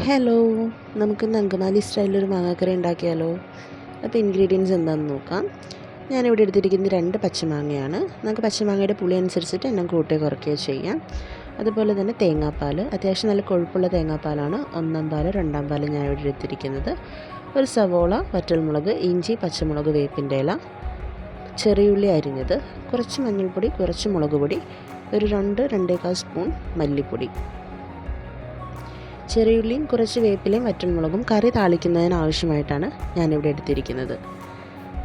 Hello, നമുക്കിന്ന് അങ്കമാലി സ്റ്റൈലിലൊരു മാങ്ങാക്കറി ഉണ്ടാക്കിയാലോ? അപ്പോൾ ഇൻഗ്രീഡിയൻസ് എന്താണെന്ന് നോക്കാം. ഞാനിവിടെ എടുത്തിരിക്കുന്നത് 2 പച്ചമാങ്ങയാണ്. നമുക്ക് പച്ചമാങ്ങയുടെ പുളി അനുസരിച്ചിട്ട് എണ്ണം കൂട്ടുകയോ കുറയ്ക്കുകയോ ചെയ്യാം. അതുപോലെ തന്നെ തേങ്ങാപ്പാൽ, അത്യാവശ്യം നല്ല കൊഴുപ്പുള്ള തേങ്ങാപ്പാലാണ്. 1-ാം പാൽ 2-ാം പാൽ ഞാൻ ഇവിടെ എടുത്തിരിക്കുന്നത്. ഒരു സവോള, വറ്റൽമുളക്, ഇഞ്ചി, പച്ചമുളക്, വേപ്പിൻ്റെ ഇല, ചെറിയുള്ളി അരിഞ്ഞത്, കുറച്ച് മഞ്ഞൾപ്പൊടി, കുറച്ച് മുളക് പൊടി, ഒരു 2-2.25 സ്പൂൺ മല്ലിപ്പൊടി, ചെറിയുള്ളിയും കുറച്ച് വേപ്പിലയും വറ്റൽമുളകും കറി താളിക്കുന്നതിന് ആവശ്യമായിട്ടാണ് ഞാനിവിടെ എടുത്തിരിക്കുന്നത്.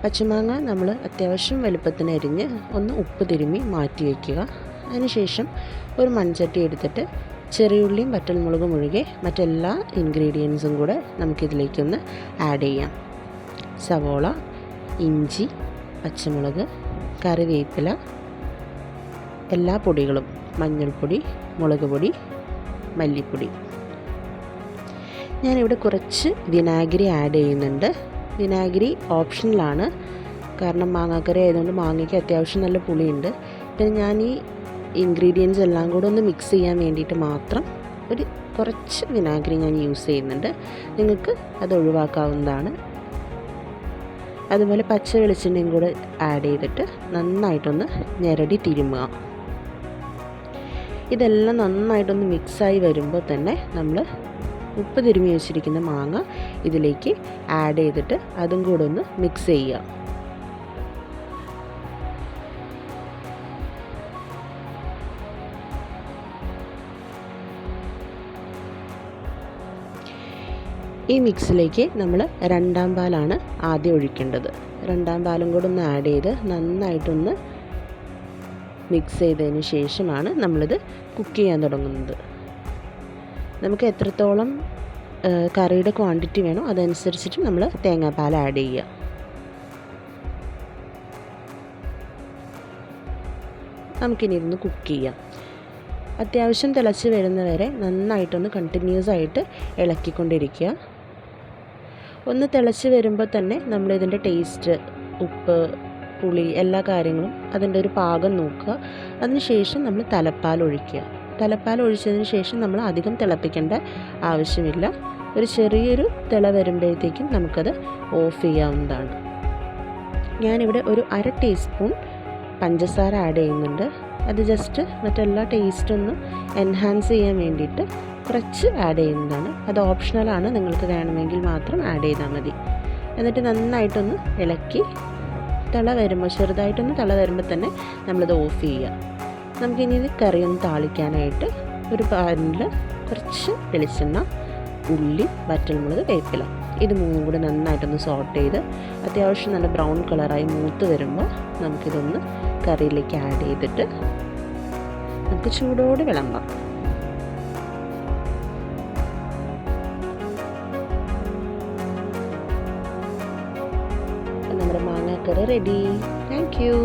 പച്ചമാങ്ങ നമ്മൾ അത്യാവശ്യം വലുപ്പത്തിന് അരിഞ്ഞ് ഒന്ന് ഉപ്പ് തിരുമ്മി മാറ്റി വയ്ക്കുക. അതിനുശേഷം ഒരു മൺചട്ടി എടുത്തിട്ട് ചെറിയുള്ളിയും വറ്റൽമുളകും ഒഴികെ മറ്റെല്ലാ ഇൻഗ്രീഡിയൻസും കൂടെ നമുക്കിതിലേക്കൊന്ന് ആഡ് ചെയ്യാം. സവോള, ഇഞ്ചി, പച്ചമുളക്, കറിവേപ്പില, എല്ലാ പൊടികളും, മഞ്ഞൾപ്പൊടി, മുളക് പൊടി, മല്ലിപ്പൊടി. ഞാനിവിടെ കുറച്ച് വിനാഗിരി ആഡ് ചെയ്യുന്നുണ്ട്. വിനാഗിരി ഓപ്ഷണലാണ്, കാരണം മാങ്ങാക്കറി ആയതുകൊണ്ട് മാങ്ങയ്ക്ക് അത്യാവശ്യം നല്ല പുളിയുണ്ട്. പിന്നെ ഞാൻ ഈ ഇൻഗ്രീഡിയൻസ് എല്ലാം കൂടെ ഒന്ന് മിക്സ് ചെയ്യാൻ വേണ്ടിയിട്ട് മാത്രം കുറച്ച് വിനാഗിരി ഞാൻ യൂസ് ചെയ്യുന്നുണ്ട്. നിങ്ങൾക്ക് അത് ഒഴിവാക്കാവുന്നതാണ്. അതുപോലെ പച്ച വെളിച്ചെണ്ണയും കൂടെ ആഡ് ചെയ്തിട്ട് നന്നായിട്ടൊന്ന് ഞെരടി തിരുമുക. ഇതെല്ലാം നന്നായിട്ടൊന്ന് മിക്സായി വരുമ്പോൾ തന്നെ നമ്മൾ ഉപ്പ് തിരുമ്മി വെച്ചിരിക്കുന്ന മാങ്ങ ഇതിലേക്ക് ആഡ് ചെയ്തിട്ട് അതും കൂടെ ഒന്ന് മിക്സ് ചെയ്യുക. ഈ മിക്സിലേക്ക് നമ്മൾ 2-ാം പാലാണ് ആദ്യം ഒഴിക്കേണ്ടത്. 2-ാം പാലും കൂടെ ഒന്ന് ആഡ് ചെയ്ത് നന്നായിട്ടൊന്ന് മിക്സ് ചെയ്തതിന് ശേഷമാണ് നമ്മളിത് കുക്ക് ചെയ്യാൻ തുടങ്ങുന്നത്. നമുക്ക് എത്രത്തോളം കറിയുടെ ക്വാണ്ടിറ്റി വേണോ അതനുസരിച്ചിട്ട് നമ്മൾ തേങ്ങാപ്പാൽ ആഡ് ചെയ്യുക. നമുക്കിനി ഇരുന്ന് കുക്ക് ചെയ്യാം. അത്യാവശ്യം തിളച്ച് വരുന്നവരെ നന്നായിട്ടൊന്ന് കണ്ടിന്യൂസ് ആയിട്ട് ഇളക്കിക്കൊണ്ടിരിക്കുക. ഒന്ന് തിളച്ച് വരുമ്പോൾ തന്നെ നമ്മളിതിൻ്റെ ടേസ്റ്റ്, ഉപ്പ്, പുളി, എല്ലാ കാര്യങ്ങളും അതിൻ്റെ ഒരു പാകം നോക്കുക. അതിനുശേഷം നമ്മൾ തലപ്പാൽ ഒഴിക്കുക. തലപ്പാൽ ഒഴിച്ചതിന് ശേഷം നമ്മൾ അധികം തിളപ്പിക്കേണ്ട ആവശ്യമില്ല. ഒരു ചെറിയൊരു തിള വരുമ്പോഴത്തേക്കും നമുക്കത് ഓഫ് ചെയ്യാവുന്നതാണ്. ഞാനിവിടെ ഒരു 1/2 ടീസ്പൂൺ പഞ്ചസാര ആഡ് ചെയ്യുന്നുണ്ട്. അത് ജസ്റ്റ് മറ്റെല്ലാ ടേസ്റ്റൊന്ന് എൻഹാൻസ് ചെയ്യാൻ വേണ്ടിയിട്ട് കുറച്ച് ആഡ് ചെയ്യുന്നതാണ്. അത് ഓപ്ഷണലാണ്, നിങ്ങൾക്ക് വേണമെങ്കിൽ മാത്രം ആഡ് ചെയ്താൽ മതി. എന്നിട്ട് നന്നായിട്ടൊന്ന് ഇളക്കി ചെറുതായിട്ടൊന്ന് തിള വരുമ്പോൾ തന്നെ നമ്മളത് ഓഫ് ചെയ്യുക. നമുക്കിനി ഇത് കറി ഒന്ന് താളിക്കാനായിട്ട് ഒരു പാനിൽ കുറച്ച് വെളിച്ചെണ്ണ, ഉള്ളി, വറ്റൽമുളക്, വേപ്പില, ഇത് 3 കൂടെ നന്നായിട്ടൊന്ന് സോട്ട് ചെയ്ത് അത്യാവശ്യം നല്ല ബ്രൗൺ കളറായി മൂത്ത് വരുമ്പോൾ നമുക്കിതൊന്ന് കറിയിലേക്ക് ആഡ് ചെയ്തിട്ട് നമുക്ക് ചൂടോടെ വിളമ്പാം. നമ്മുടെ മാങ്ങാക്കറി റെഡി. Thank you.